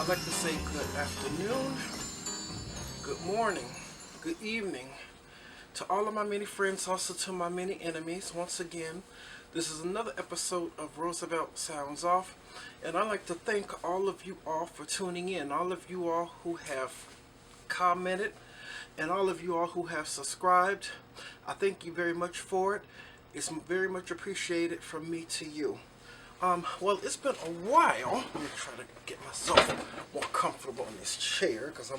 I'd like to say good afternoon, good morning, good evening to all of my many friends, also to my many enemies. Once again, this is another episode of Roosevelt Sounds Off, and I'd like to thank all of you all for tuning in, all of you all who have commented, and all of you all who have subscribed. I thank you very much for it. It's very much appreciated from me to you. Well, it's been a while. Let me try to get myself more comfortable in this chair because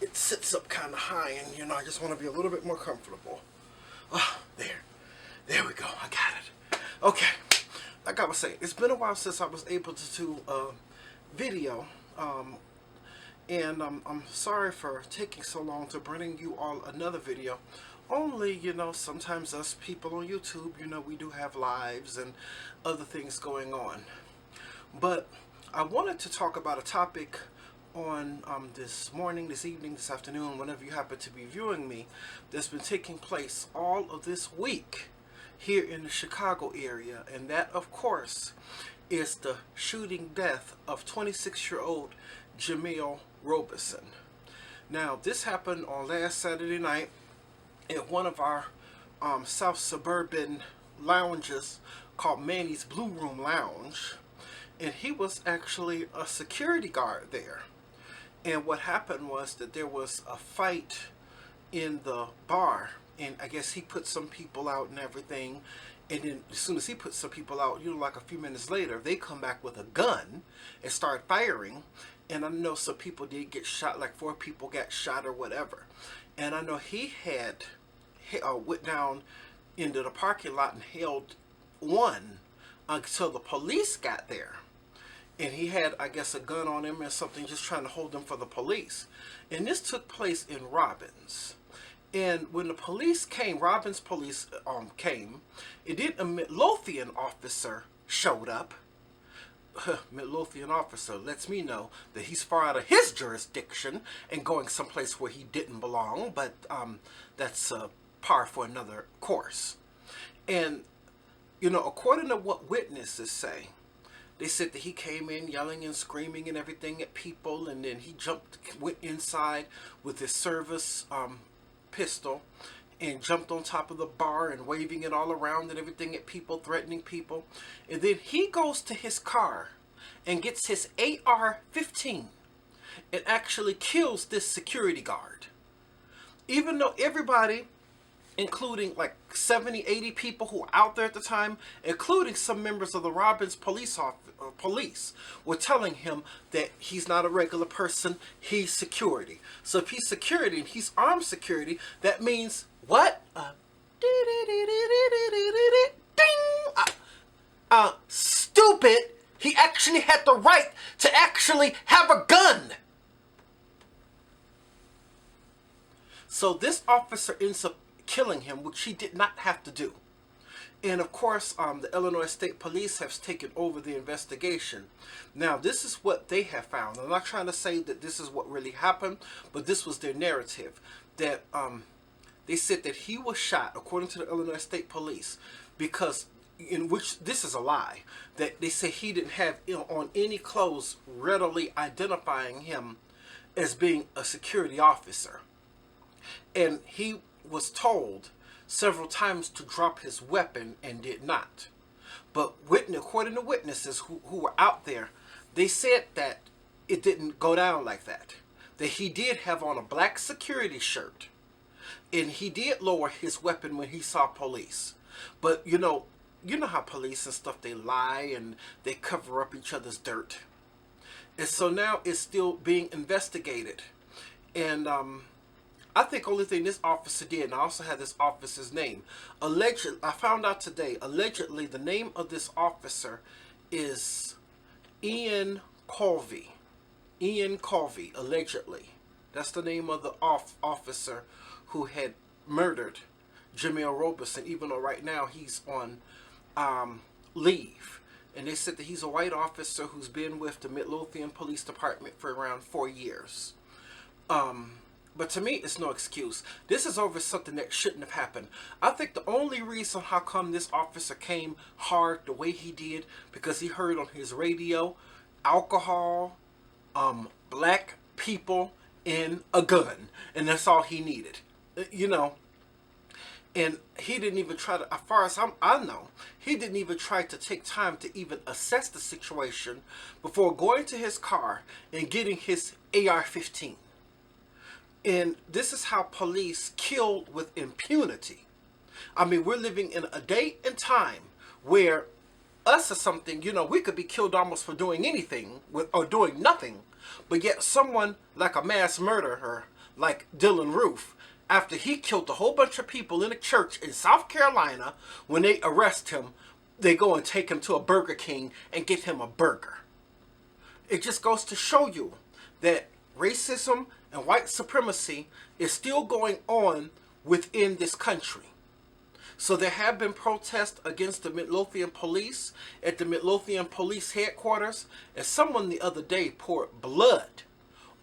it sits up kind of high, and I just want to be a little bit more comfortable. There we go. I got it. Okay, like I was saying, it's been a while since I was able to do a video, and I'm sorry for taking so long to bring you all another video. Only, sometimes us people on YouTube, we do have lives and other things going on. But I wanted to talk about a topic on this morning, this evening, this afternoon, whenever you happen to be viewing me, that's been taking place all of this week here in the Chicago area. And that, of course, is the shooting death of 26-year-old Jemel Robeson. Now, this happened on last Saturday night at one of our South Suburban lounges called Manny's Blue Room Lounge, and he was actually a security guard there. And what happened was that there was a fight in the bar, and I guess he put some people out and everything, and then as soon as he put some people out, like a few minutes later, they come back with a gun and start firing. And I know some people did get shot, like 4 people got shot or whatever. And I know he had went down into the parking lot and held one until the police got there. And he had, I guess, a gun on him or something, just trying to hold him for the police. And this took place in Robbins. And when the police came, Robbins police came, it did a Midlothian officer showed up. Midlothian officer lets me know that he's far out of his jurisdiction and going someplace where he didn't belong, but that's par for another course. And according to what witnesses say, they said that he came in yelling and screaming and everything at people, and then he went inside with his service pistol and jumped on top of the bar and waving it all around and everything at people, threatening people. And then he goes to his car and gets his AR-15 and actually kills this security guard. Even though everybody, including like 70, 80 people who were out there at the time, including some members of the Robbins police, were telling him that he's not a regular person, he's security. So if he's security and he's armed security, that means what? Stupid! He actually had the right to actually have a gun. So this officer ends up killing him, which he did not have to do. And of course, the Illinois State Police have taken over the investigation. Now, this is what they have found. I'm not trying to say that this is what really happened, but this was their narrative. That they said that he was shot, according to the Illinois State Police, because, in which this is a lie, that they say he didn't have on any clothes readily identifying him as being a security officer. And he was told several times to drop his weapon and did not. But according to witnesses who were out there, they said that it didn't go down like that. That he did have on a black security shirt, and he did lower his weapon when he saw police. But you know how police and stuff, they lie and they cover up each other's dirt. And so now it's still being investigated. And I think only thing this officer did, and I also had this officer's name. Allegedly, I found out today, allegedly the name of this officer is Ian Colvey. Ian Colvey, allegedly. That's the name of the officer who had murdered Jemel Robeson, even though right now he's on leave. And they said that he's a white officer who's been with the Midlothian Police Department for around 4 years. But to me, it's no excuse. This is over something that shouldn't have happened. I think the only reason how come this officer came hard the way he did, because he heard on his radio alcohol, black people in a gun, and that's all he needed. You know, and he didn't even try to, as far as I know, he didn't even try to take time to even assess the situation before going to his car and getting his AR-15. And this is how police kill with impunity. I mean, we're living in a day and time where us or something, you know, we could be killed almost for doing anything or doing nothing. But yet someone like a mass murderer like Dylan Roof, after he killed a whole bunch of people in a church in South Carolina, when they arrest him, they go and take him to a Burger King and get him a burger. It just goes to show you that racism and white supremacy is still going on within this country. So there have been protests against the Midlothian police at the Midlothian police headquarters, and someone the other day poured blood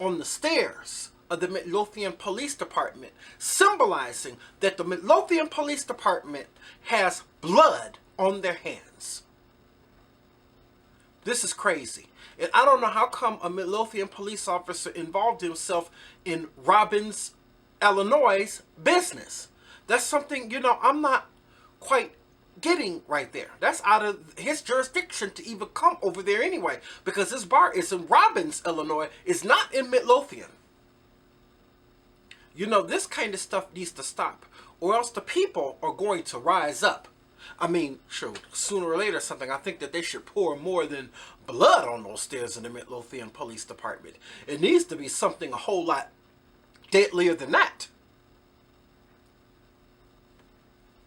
on the stairs of the Midlothian Police Department, symbolizing that the Midlothian Police Department has blood on their hands. This is crazy. And I don't know how come a Midlothian police officer involved himself in Robbins Illinois' business. That's something, you know, I'm not quite getting right there. That's out of his jurisdiction to even come over there anyway, because this bar is in Robbins, Illinois. It's not in Midlothian. You know, this kind of stuff needs to stop, or else the people are going to rise up. I mean, sure, sooner or later something, I think that they should pour more than blood on those stairs in the Midlothian Police Department. It needs to be something a whole lot deadlier than that.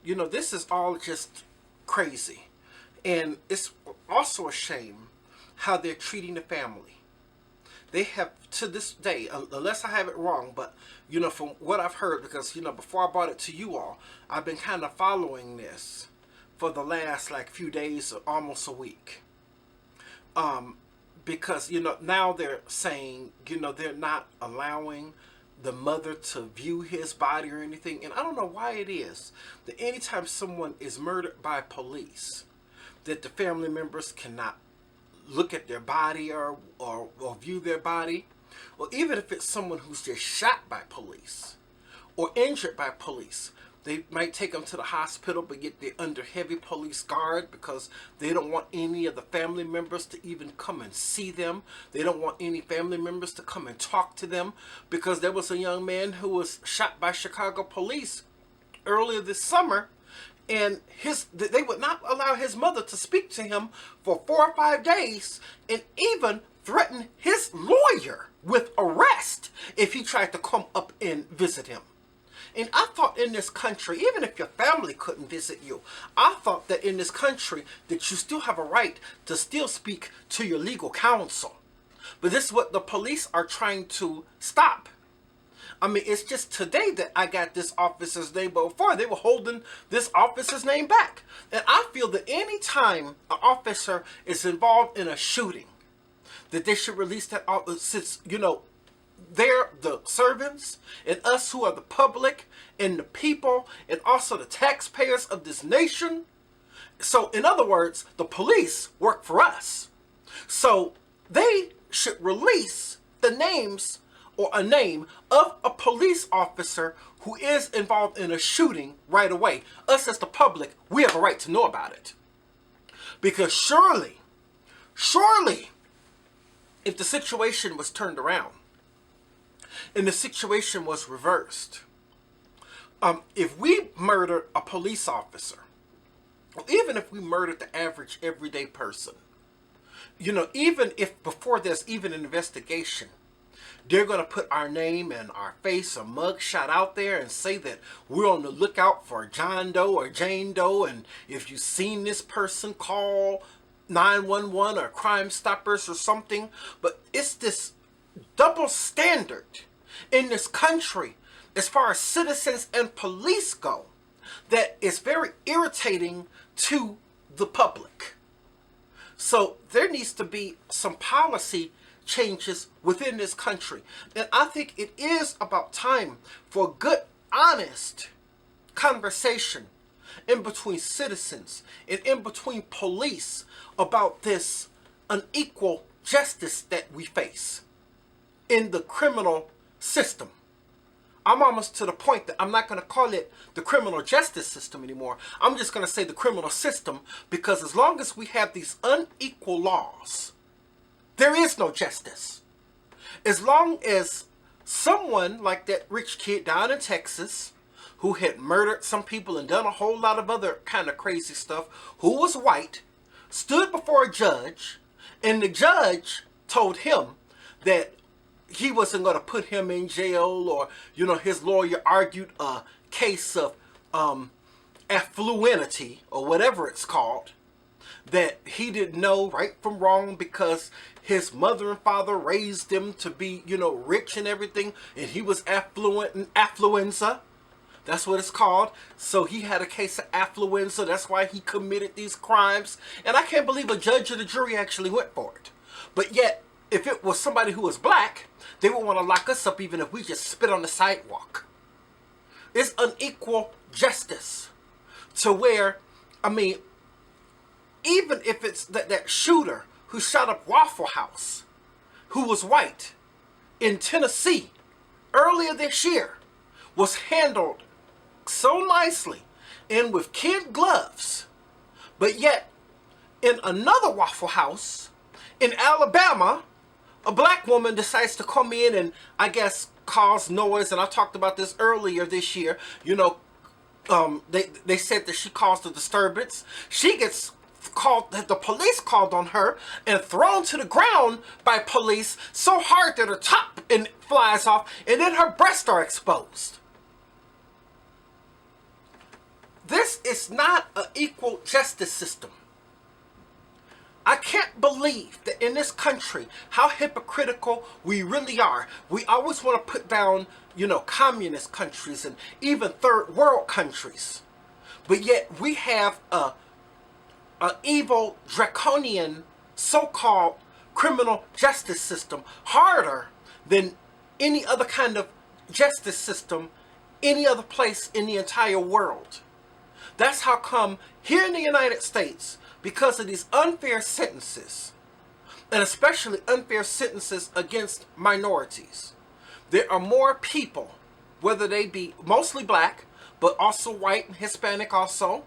You know, this is all just crazy. And it's also a shame how they're treating the family. They have, to this day, unless I have it wrong, but, you know, from what I've heard, because, you know, before I brought it to you all, I've been kind of following this for the last, like, few days or almost a week. Because, you know, now they're saying, you know, they're not allowing the mother to view his body or anything. And I don't know why it is that anytime someone is murdered by police, that the family members cannot look at their body or view their body. Or even if it's someone who's just shot by police or injured by police, they might take them to the hospital, but yet they're under heavy police guard because they don't want any of the family members to even come and see them. They don't want any family members to come and talk to them, because there was a young man who was shot by Chicago police earlier this summer, and they would not allow his mother to speak to him for 4 or 5 days, and even threaten his lawyer with arrest if he tried to come up and visit him. And I thought in this country, even if your family couldn't visit you, I thought that in this country that you still have a right to still speak to your legal counsel. But this is what the police are trying to stop. I mean, it's just today that I got this officer's name, but before they were holding this officer's name back. And I feel that any time an officer is involved in a shooting, that they should release that, since, you know, they're the servants, and us who are the public and the people and also the taxpayers of this nation. So in other words, the police work for us. So they should release the names or a name of a police officer who is involved in a shooting right away. Us as the public, we have a right to know about it. Because surely, if the situation was turned around, and the situation was reversed, if we murdered a police officer, or even if we murdered the average everyday person, you know, even if before there's even an investigation, they're going to put our name and our face or mugshot out there and say that we're on the lookout for John Doe or Jane Doe, and if you've seen this person, call 911 or Crime Stoppers or something. But it's this double standard in this country as far as citizens and police go that is very irritating to the public. So there needs to be some policy changes within this country. And I think it is about time for good, honest conversation in between citizens and in between police about this unequal justice that we face. in the criminal system. I'm almost to the point that I'm not going to call it the criminal justice system anymore. I'm just going to say the criminal system, because as long as we have these unequal laws, there is no justice. As long as someone like that rich kid down in Texas who had murdered some people and done a whole lot of other kind of crazy stuff, who was white, stood before a judge, and the judge told him that he wasn't going to put him in jail, or, his lawyer argued a case of affluenity, or whatever it's called, that he didn't know right from wrong because his mother and father raised him to be, rich and everything, and he was affluent and affluenza. That's what it's called. So he had a case of affluenza. That's why he committed these crimes. And I can't believe a judge or the jury actually went for it. But yet, if it was somebody who was black, they would want to lock us up even if we just spit on the sidewalk. It's unequal justice to where, even if it's that shooter who shot up Waffle House, who was white, in Tennessee earlier this year, was handled so nicely and with kid gloves. But yet, in another Waffle House in Alabama, a black woman decides to come in and, I guess, cause noise. And I talked about this earlier this year. They said that she caused a disturbance. She gets called, the police called on her and thrown to the ground by police so hard that her top flies off, and then her breasts are exposed. This is not an equal justice system. I can't believe that in this country, how hypocritical we really are. We always want to put down, communist countries and even third world countries. But yet we have a evil, draconian, so-called criminal justice system, harder than any other kind of justice system any other place in the entire world. That's how come here in the United States, because of these unfair sentences, and especially unfair sentences against minorities, there are more people, whether they be mostly black, but also white and Hispanic also,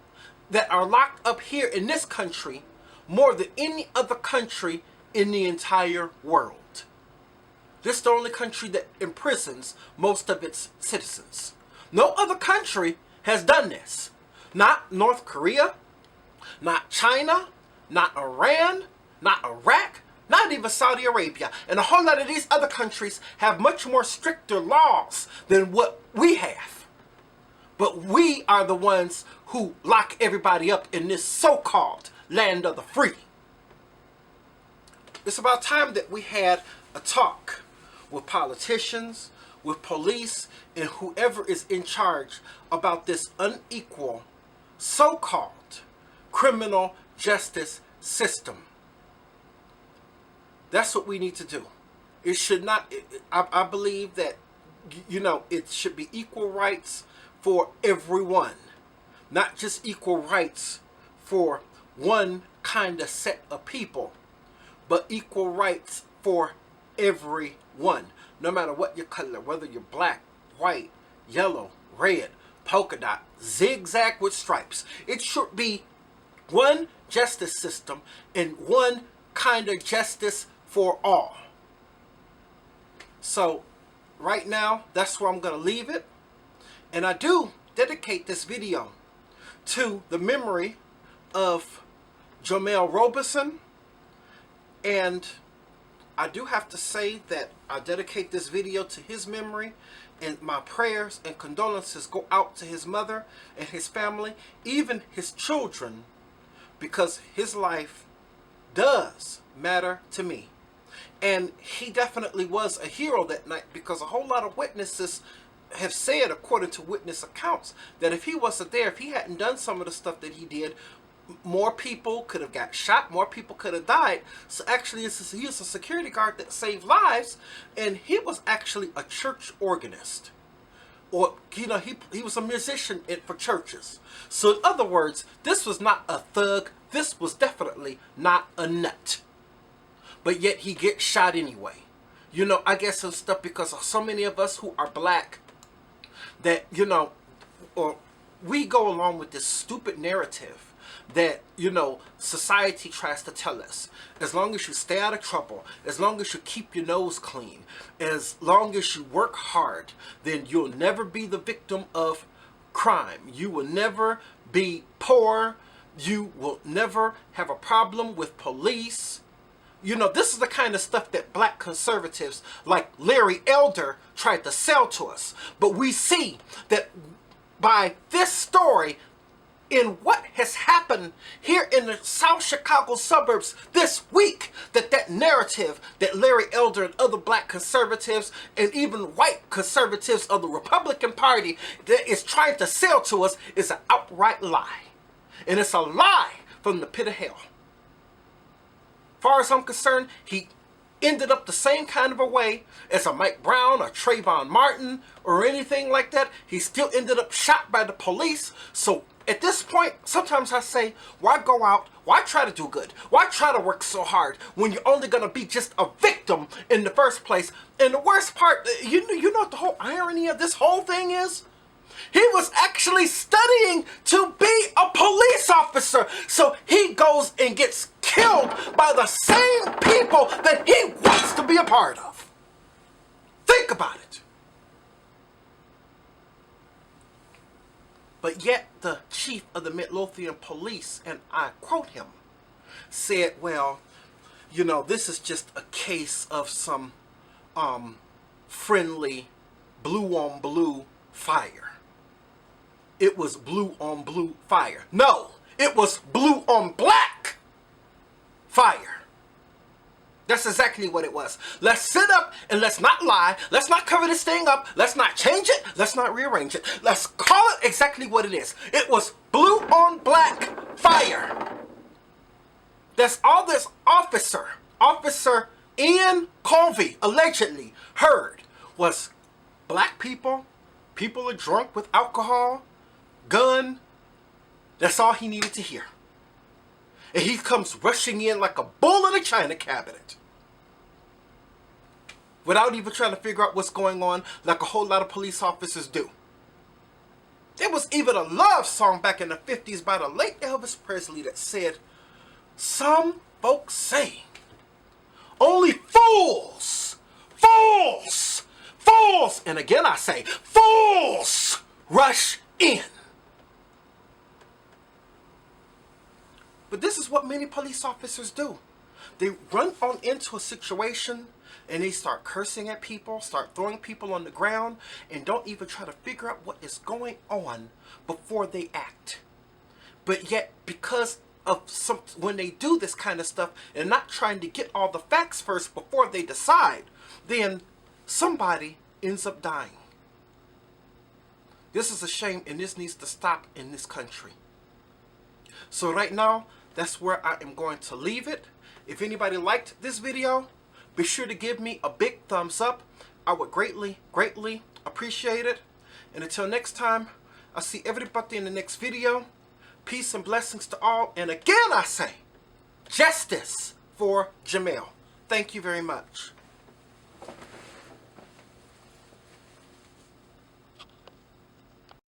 that are locked up here in this country more than any other country in the entire world. This is the only country that imprisons most of its citizens. No other country has done this. Not North Korea, not China, not Iran, not Iraq, not even Saudi Arabia. And a whole lot of these other countries have much more stricter laws than what we have. But we are the ones who lock everybody up in this so-called land of the free. It's about time that we had a talk with politicians, with police, and whoever is in charge about this unequal, so-called criminal justice system. That's what we need to do. It should not, I believe that, it should be equal rights for everyone. Not just equal rights for one kind of set of people, but equal rights for everyone. No matter what your color, whether you're black, white, yellow, red, polka dot, zigzag with stripes. It should be one justice system and one kind of justice for all. So right now, that's where I'm going to leave it. And I do dedicate this video to the memory of Jemel Robeson. And I do have to say that I dedicate this video to his memory, and my prayers and condolences go out to his mother and his family, even his children, because his life does matter to me. And he definitely was a hero that night, because a whole lot of witnesses have said, according to witness accounts, that if he wasn't there, if he hadn't done some of the stuff that he did, more people could have got shot, more people could have died. So actually, he was a security guard that saved lives, and he was actually a church organist. Or, he was a musician for churches. So in other words, this was not a thug. This was definitely not a nut. But yet he gets shot anyway. You know, I get some stuff because of so many of us who are black that, you know, or we go along with this stupid narrative that, you know, society tries to tell us. As long as you stay out of trouble, as long as you keep your nose clean, as long as you work hard, then you'll never be the victim of crime. You will never be poor. You will never have a problem with police. You know, this is the kind of stuff that black conservatives like Larry Elder tried to sell to us. But we see that by this story, in what has happened here in the South Chicago suburbs this week, that narrative that Larry Elder and other black conservatives and even white conservatives of the Republican Party that is trying to sell to us is an outright lie. And it's a lie from the pit of hell. As far as I'm concerned, he ended up the same kind of a way as a Mike Brown or Trayvon Martin or anything like that. He still ended up shot by the police. So at this point, sometimes I say, why go out? Why try to do good? Why try to work so hard when you're only going to be just a victim in the first place? And the worst part, you know what the whole irony of this whole thing is? He was actually studying to be a police officer. So he goes and gets killed by the same people that he wants to be a part of. Think about it. But yet the chief of the Midlothian police, and I quote him, said, well, you know, this is just a case of some friendly blue on blue fire. It was blue on blue fire. No, it was blue on black fire. That's exactly what it was. Let's sit up and let's not lie. Let's not cover this thing up. Let's not change it. Let's not rearrange it. Let's call it exactly what it is. It was blue on black fire. That's all this Officer Ian Colvey, allegedly heard was black people are drunk with alcohol, gun. That's all he needed to hear. And he comes rushing in like a bull in a china cabinet without even trying to figure out what's going on, like a whole lot of police officers do. There was even a love song back in the 50s by the late Elvis Presley that said, some folks say only fools, and again I say, fools rush in. But this is what many police officers do. They run on into a situation and they start cursing at people, start throwing people on the ground, and don't even try to figure out what is going on before they act. But yet, because of when they do this kind of stuff and not trying to get all the facts first before they decide, then somebody ends up dying. This is a shame, and this needs to stop in this country. So right now, that's where I am going to leave it. If anybody liked this video, be sure to give me a big thumbs up. I would greatly appreciate it. And until next time, I'll see everybody in the next video. Peace and blessings to all. And again I say, justice for Jemel. Thank you very much.